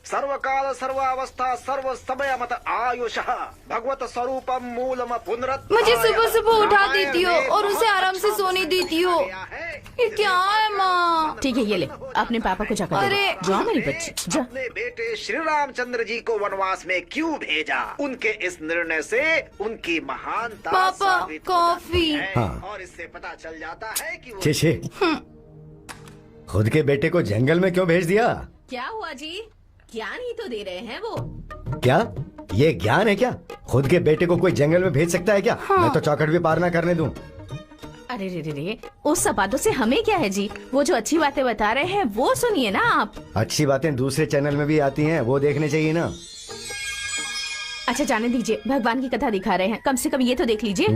सर्वकाल सर्वावस्था सर्व समय मत आयुषः भगवत स्वरूपम मूलम पुनरत। मुझे सुबह सुबह उठा देती हो और उसे आराम से सोने देती हो। ये क्या है माँ? ठीक है, ये ले अपने पापा को जाकर दे दो। जाओ मेरी बच्ची जा। अपने बेटे श्री रामचंद्र जी को वनवास में क्यों भेजा? उनके इस निर्णय से उनकी महानता पापा, साबित हो कॉफी। जाती है। हाँ। और इससे पता चल जाता है कि वो छे खुद के बेटे को जंगल में क्यों भेज दिया? क्या हुआ जी? ज्ञान ही तो दे रहे हैं वो। क्या ये ज्ञान है क्या? खुद के बेटे को कोई जंगल में भेज सकता है क्या? मैं तो चौखट भी पार ना करने दूं। अरे रे रे रे, उस सब बातों से हमें क्या है जी? वो जो अच्छी बातें बता रहे हैं वो सुनिए ना आप। अच्छी बातें दूसरे चैनल में भी आती हैं, वो देखने चाहिए ना। अच्छा जाने दीजिए, भगवान की कथा दिखा रहे हैं, कम से कम ये तो देख लीजिए।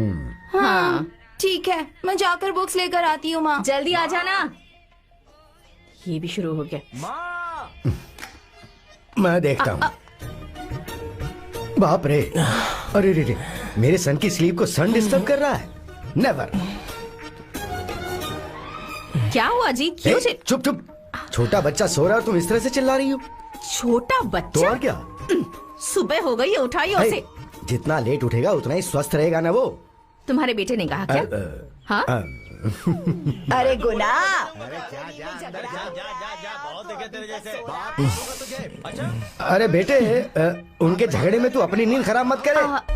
हाँ ठीक है, मैं जाकर बुक्स लेकर आती हूँ माँ। जल्दी आ जाना। ये भी शुरू हो गया। मैं देखता हूँ। बाप रे, अरे रे रे, मेरे सन की स्लीप को सन डिस्टर्ब कर रहा है। नेवर। क्या हुआ जी? क्यों चुप चुप, छोटा बच्चा सो रहा है और तुम इस तरह से चिल्ला रही हो। छोटा तो बच्चा? और क्या, सुबह हो गई है, उठाइए उसे। जितना लेट उठेगा उतना ही स्वस्थ रहेगा ना वो। तुम्हारे बेटे ने कहा क्या? हाँ? अरे गुना, अरे बेटे, उनके झगड़े में तू अपनी नींद खराब मत करे।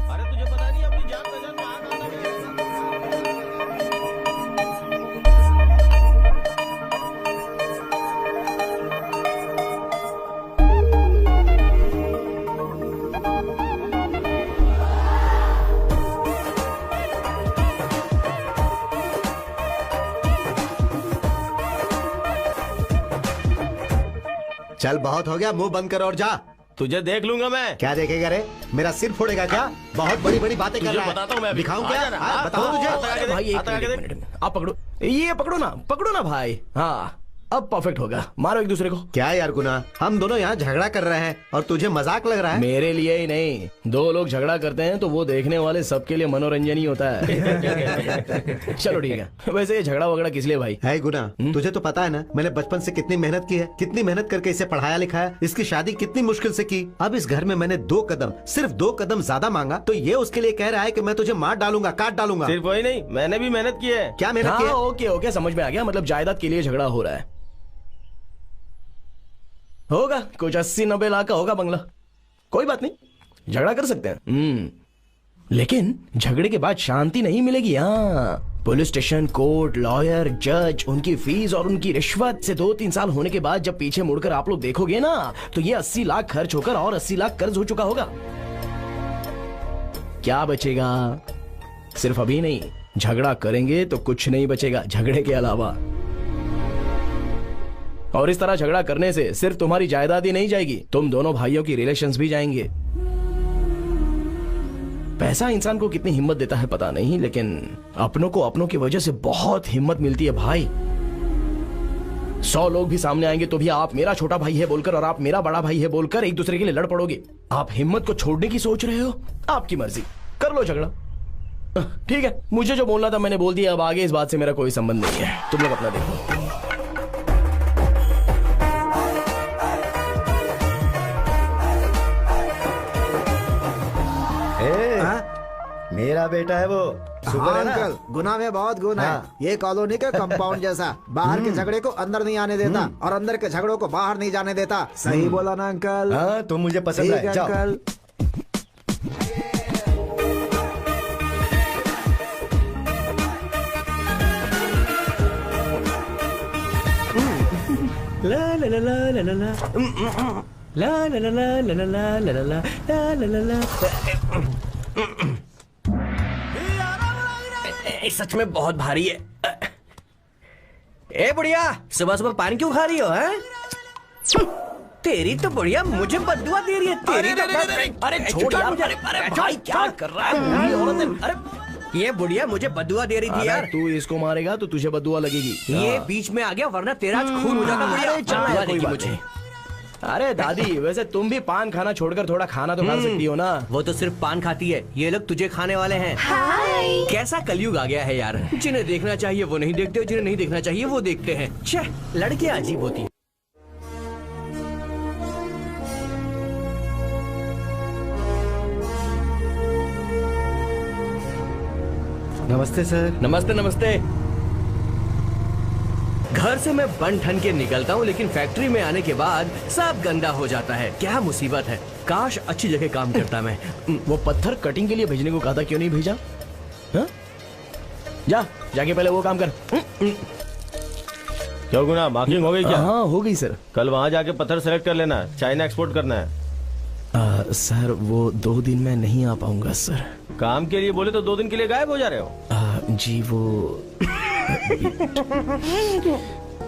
चल बहुत हो गया, मुंह बंद कर और जा। तुझे देख लूंगा मैं। क्या देखेगा रे? मेरा सिर फोड़ेगा क्या? बहुत बड़ी बड़ी बातें कर रहा है। बताता हूँ मैं अभी। दिखाऊं आ क्या? जाना। हाँ, बताओ तुझे। अरे भाई एक मिनट, आप पकड़ो, ये पकड़ो ना भाई। हाँ अब परफेक्ट होगा, मारो एक दूसरे को। क्या यार गुना, हम दोनों यहाँ झगड़ा कर रहे हैं और तुझे मजाक लग रहा है? मेरे लिए ही नहीं, दो लोग झगड़ा करते हैं तो वो देखने वाले सबके लिए मनोरंजन ही होता है। चलो ठीक है, वैसे ये झगड़ा वगड़ा किस लिए भाई? है गुना, तुझे तो पता है ना, मैंने बचपन से कितनी मेहनत की है, कितनी मेहनत करके इसे पढ़ाया लिखाया, इसकी शादी कितनी मुश्किल से की। अब इस घर में मैंने सिर्फ दो कदम ज्यादा मांगा तो ये उसके लिए कह रहा है कि मैं तुझे मार डालूंगा, काट डालूंगा। सिर्फ वही नहीं, मैंने भी मेहनत की है। क्या मेहनत की है? ओके ओके, समझ में आ गया, मतलब जायदाद के लिए झगड़ा हो रहा है। होगा कुछ 80-90 लाख का होगा बंगला। कोई बात नहीं, झगड़ा कर सकते हैं। लेकिन झगड़े के बाद शांति नहीं मिलेगी। हाँ, पुलिस स्टेशन, कोर्ट, लॉयर, जज, उनकी फीस और उनकी रिश्वत से 2-3 साल होने के बाद जब पीछे मुड़कर आप लोग देखोगे ना, तो ये 80 लाख खर्च होकर और 80 लाख कर्ज हो चुका होगा। क्या बचेगा? सिर्फ अभी नहीं, झगड़ा करेंगे तो कुछ नहीं बचेगा झगड़े के अलावा। और इस तरह झगड़ा करने से सिर्फ तुम्हारी जायदाद ही नहीं जाएगी, तुम दोनों भाइयों की रिलेशंस भी जाएंगे। पैसा इंसान को कितनी हिम्मत देता है पता नहीं, लेकिन अपनों को अपनों की वजह से बहुत हिम्मत मिलती है भाई। 100 लोग भी सामने आएंगे तो भी आप मेरा छोटा भाई है बोलकर और आप मेरा बड़ा भाई है बोलकर एक दूसरे के लिए लड़ पड़ोगे। आप हिम्मत को छोड़ने की सोच रहे हो, आपकी मर्जी, कर लो झगड़ा। ठीक है, मुझे जो बोलना था मैंने बोल दिया, अब आगे इस बात से मेरा कोई संबंध नहीं है, तुम लोग अपना देखो। मेरा बेटा है वो। हाँ अंकल, गुना में बहुत गुण है। ये कॉलोनी के कंपाउंड जैसा, बाहर के झगड़े को अंदर नहीं आने देता और अंदर के झगड़ों को बाहर नहीं जाने देता। सही बोला ना अंकल? हाँ, तुम मुझे पसंद है। जाओ। अंकल ला ला ला ला ला ला ला ला ला ला ला ला ला ला ला ला ला। सच में बहुत भारी है। ए बुढ़िया, सुबह सुबह पानी क्यों खा रही हो? है तेरी तो बुढ़िया मुझे बददुआ दे रही है। तेरी तो अरे छोड़ यार, अरे भाई क्या कर रहा है? अरे ये बुढ़िया मुझे बददुआ दे रही थी यार। तू इसको मारेगा तो तुझे बददुआ लगेगी। ये बीच में आ गया वरना तेरा आज खून हो जाता। बुढ़िया देगी मुझे। अरे दादी, वैसे तुम भी पान खाना छोड़कर थोड़ा खाना तो खा सकती हो ना। वो तो सिर्फ पान खाती है, ये लोग तुझे खाने वाले हैं। हाय। कैसा कलयुग आ गया है यार, जिन्हें देखना चाहिए वो नहीं देखते, जिन्हें नहीं देखना चाहिए वो देखते हैं। छह, लड़के अजीब होती। नमस्ते सर। नमस्ते नमस्ते। घर से मैं बन ठन के निकलता हूँ, लेकिन फैक्ट्री में आने के बाद सब गंदा हो जाता है। क्या मुसीबत है। काश अच्छी जगह काम करता मैं। वो पत्थर कटिंग के लिए भेजने को कहा था, क्यों नहीं भेजा? हा? जाके पहले वो काम कर। क्यों गुना, मार्किंग हो गई क्या? हाँ हो गई सर। कल वहाँ जाके पत्थर सेलेक्ट कर लेना, चाइना एक्सपोर्ट करना है। सर वो 2 दिन में नहीं आ पाऊंगा सर। काम के लिए बोले तो 2 दिन के लिए गायब हो जा रहे हो। जी वो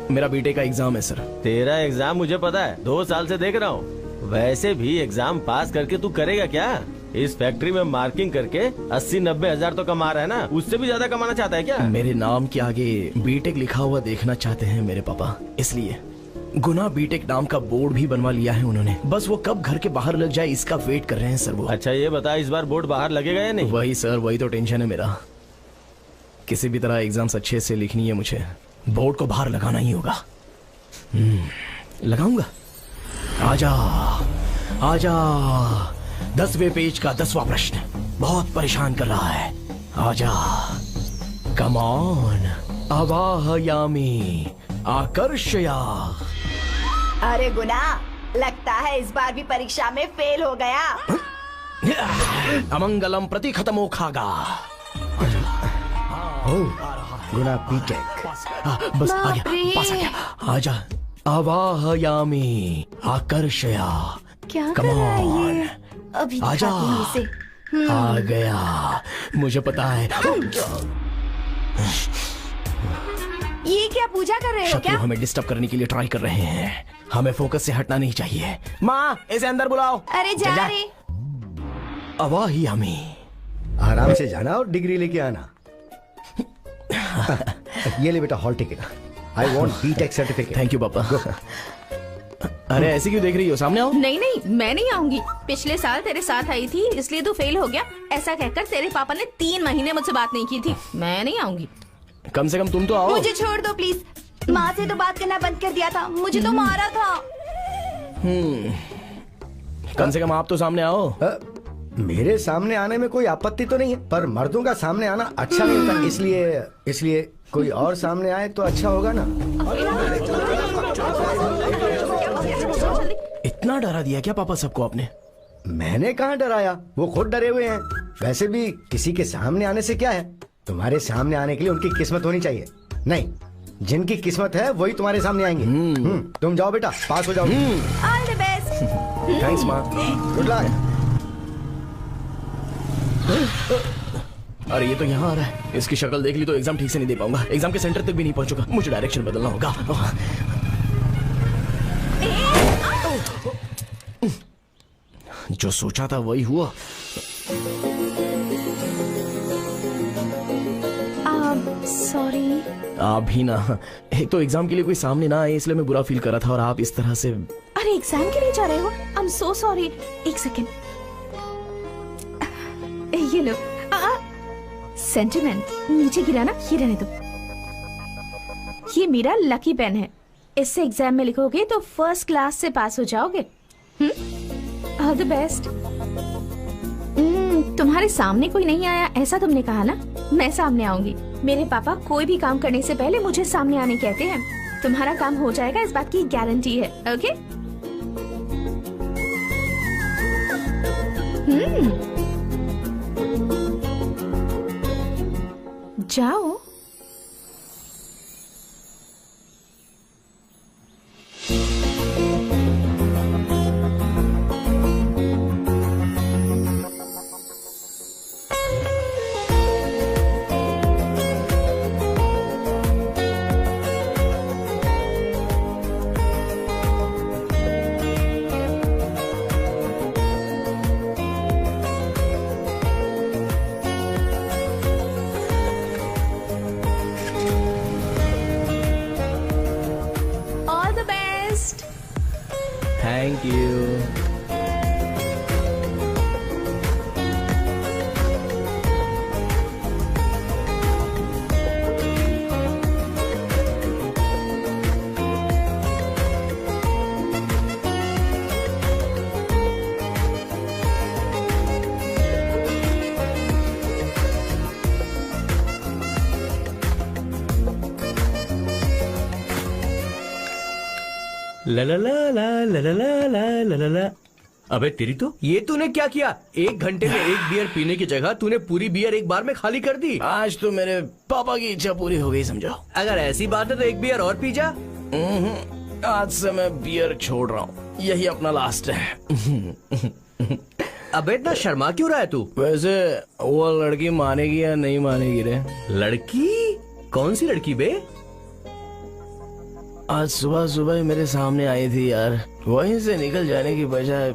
मेरा बीटेक का एग्जाम है सर। तेरा एग्जाम मुझे पता है, 2 साल से देख रहा हूँ। वैसे भी एग्जाम पास करके तू करेगा क्या? इस फैक्ट्री में मार्किंग करके 80-90 हजार तो कमा रहा है ना, उससे भी ज्यादा कमाना चाहता है क्या? मेरे नाम के आगे बीटेक लिखा हुआ देखना चाहते हैं मेरे पापा, इसलिए गुना बीटेक नाम का बोर्ड भी बनवा लिया है उन्होंने। बस वो कब घर के बाहर लग जाए इसका वेट कर रहे हैं सर वो। अच्छा ये बता, इस बार बोर्ड बाहर लगेगा या नहीं? वही सर, वही तो टेंशन है मेरा। किसी भी तरह एग्जाम्स अच्छे से लिखनी है मुझे, बोर्ड को बाहर लगाना ही होगा। लगाऊंगा। आजा आजा, 10वें पेज का 10वां प्रश्न बहुत परेशान कर रहा है। आजा, कम ऑन, आवाहयामी आकर्षया। अरे गुना, लगता है इस बार भी परीक्षा में फेल हो गया। अमंगलम प्रति खत्मो खागा। गुना बीटेक। बस आ गया, पास आ गया। आजा, आवाहयामी आकर्षया। क्या कर Come रहा है on. ये? अभी आजा। दिखाती हूँ इसे। आ गया, मुझे पता है। ये क्या पूजा कर रहे हो शत्रु क्या? हमें डिस्टर्ब करने के लिए ट्राई कर रहे हैं। हमें फोकस से हटना नहीं चाहिए। माँ, इसे अंदर बुलाओ। अरे जा रे। अवाहयामी। आराम से जाना और डिग्री लेके आना। ये ले बेटा hall ticket. I want B Tech certificate. Thank you पापा। अरे ऐसे क्यों देख रही हो, सामने आओ। नहीं नहीं, मैं नहीं आऊंगी। पिछले साल तेरे साथ आई थी इसलिए तू फेल हो गया, ऐसा कहकर तेरे पापा ने 3 महीने मुझसे बात नहीं की थी। मैं नहीं आऊंगी। कम से कम तुम तो आओ। मुझे छोड़ दो प्लीज। माँ से तो बात करना बंद कर दिया था, मुझे तो मारा था। कम से कम आप तो सामने आओ। मेरे सामने आने में कोई आपत्ति तो नहीं है, पर मर्दों का सामने आना अच्छा नहीं होता, इसलिए कोई और सामने आए तो अच्छा होगा ना। इतना डरा दिया क्या पापा सबको आपने? मैंने कहाँ डराया, वो खुद डरे हुए हैं। वैसे भी किसी के सामने आने से क्या है, तुम्हारे सामने आने के लिए उनकी किस्मत होनी चाहिए। नहीं, जिनकी किस्मत है वही तुम्हारे सामने आएंगे। तुम जाओ बेटा, पास हो जाओ। All the best. थैंक्स माँ। Good luck. अरे ये तो यहाँ आ रहा है, इसकी शक्ल देख ली तो एग्जाम ठीक से नहीं दे पाऊंगा। एग्जाम के सेंटर तक भी नहीं पहुंचूंगा, मुझे डायरेक्शन बदलना होगा। जो सोचा था वही हुआ। सॉरी। आप भी ना, एक तो एग्जाम के लिए कोई सामने ना आए इसलिए मैं बुरा फील कर रहा था, और आप इस तरह से। अरे एग्जाम के लिए जा रहे हो? I am so sorry. एक सेकेंड, ये लो। सेंटिमेंट नीचे गिरा ना, ये रहने दो। ये मेरा लकी पेन है, इससे एग्जाम में लिखोगे तो फर्स्ट क्लास से पास हो जाओगे। All the best. तुम्हारे सामने कोई नहीं आया ऐसा तुमने कहा ना, मैं सामने आऊंगी। मेरे पापा कोई भी काम करने से पहले मुझे सामने आने कहते हैं। तुम्हारा काम हो जाएगा, इस बात की गारंटी है। ओके? जाओ। Thank you. ला ला ला ला ला ला ला ला ला ला। अबे तेरी तो, ये तूने क्या किया? 1 घंटे में 1 बियर पीने की जगह तूने पूरी बियर एक बार में खाली कर दी। आज तो मेरे पापा की इच्छा पूरी हो गई समझो। अगर ऐसी बात है तो 1 बियर और पी जा। आज से मैं बियर छोड़ रहा हूँ, यही अपना लास्ट है। अबे इतना शर्मा क्यों रहा है तू? वैसे वो लड़की मानेगी या नहीं मानेगी रे? लड़की? कौन सी लड़की बे? आज सुबह सुबह ही मेरे सामने आई थी यार, वहीं से निकल जाने की बजाय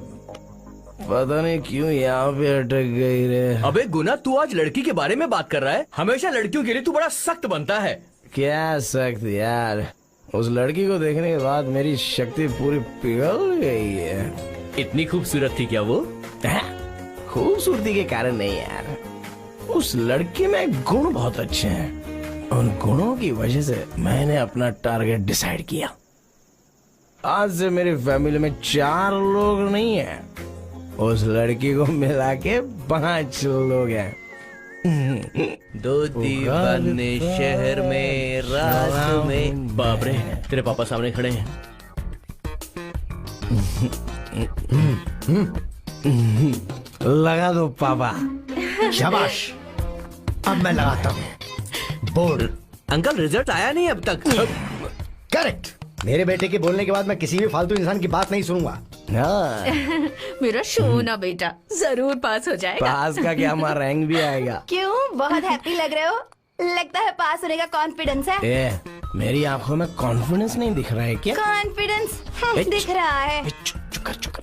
पता नहीं क्यों यहाँ पे अटक गई रे। अबे गुना, तू आज लड़की के बारे में बात कर रहा है? हमेशा लड़कियों के लिए तू बड़ा सख्त बनता है। क्या सख्त यार, उस लड़की को देखने के बाद मेरी शक्ति पूरी पिघल गई है। इतनी खूबसूरत थी क्या वो? खूबसूरती के कारण नहीं यार, उस लड़की में गुण बहुत अच्छे हैं। उन गुणों की वजह से मैंने अपना टारगेट डिसाइड किया। आज से मेरी फैमिली में 4 लोग नहीं हैं, उस लड़की को मिला के 5 लोग हैं। 2 दीवाने शहर में रात में। बाप रे, तेरे पापा सामने खड़े हैं। लगा दो पापा। शाबाश, अब मैं लगाता हूँ। बोल। अंकल, रिजल्ट आया नहीं अब तक। करेक्ट। मेरे बेटे के बोलने के बाद मैं किसी भी फालतू इंसान की बात नहीं सुनूंगा। मेरा शोना बेटा जरूर पास हो जाएगा। पास का क्या, हमारा रैंक भी आएगा। क्यों, बहुत हैप्पी लग रहे हो? लगता है पास होने का कॉन्फिडेंस है। ए, मेरी आंखों में कॉन्फिडेंस नहीं दिख रहा है क्या? कॉन्फिडेंस दिख रहा है।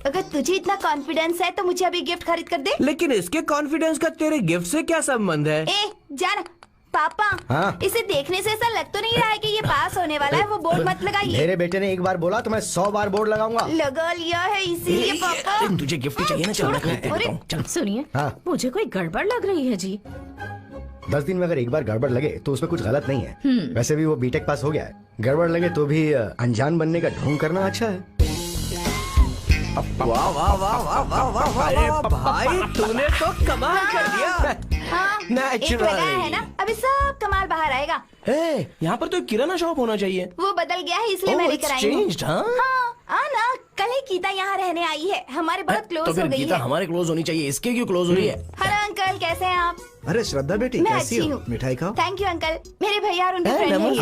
अगर तुझे इतना कॉन्फिडेंस है तो मुझे अभी गिफ्ट खरीद कर दे। लेकिन इसके कॉन्फिडेंस का तेरे गिफ्ट से क्या संबंध है? ए जाना पापा। हाँ? इसे देखने से ऐसा लग तो नहीं रहा है कि ये पास होने वाला है। वो बोर्ड मत लगाइए। मेरे बेटे ने एक बार बोला तो मैं 100 बार बोर्ड लगाऊंगा। लगा लिया है इसीलिए पापा। तुझे गिफ्ट चाहिए ना, चल। सुनिए, हाँ? मुझे कोई गड़बड़ लग रही है जी। 10 दिन में अगर एक बार गड़बड़ लगे तो उसमें कुछ गलत नहीं है। वैसे भी वो बीटेक पास हो गया है। गड़बड़ लगे तो भी अनजान बनने का ढोंग करना अच्छा है। वाह वाह वाह वाह वाह वाह वाह। अरे भाई, तूने तो कमाल कर दिया। हाँ, एक लगाया है ना, अभी सब कमाल बाहर आएगा। यहाँ पर तो एक किराना शॉप होना चाहिए। वो बदल गया है इसलिए मैं लेकर आई हूँ। हाँ ना, कल ही गीता यहाँ रहने आई है, हमारे बहुत क्लोज तो फिर हो गई गीता है। हमारे क्लोज होनी चाहिए, इसके क्यों क्लोज हो रही है? हेलो अंकल, कैसे हैं आप? अरे श्रद्धा बेटी, मैं कैसी अच्छी हो? हूँ। मिठाई खाओ। Thank you uncle. मेरे भैया और उनके फ्रेंड हैं ये।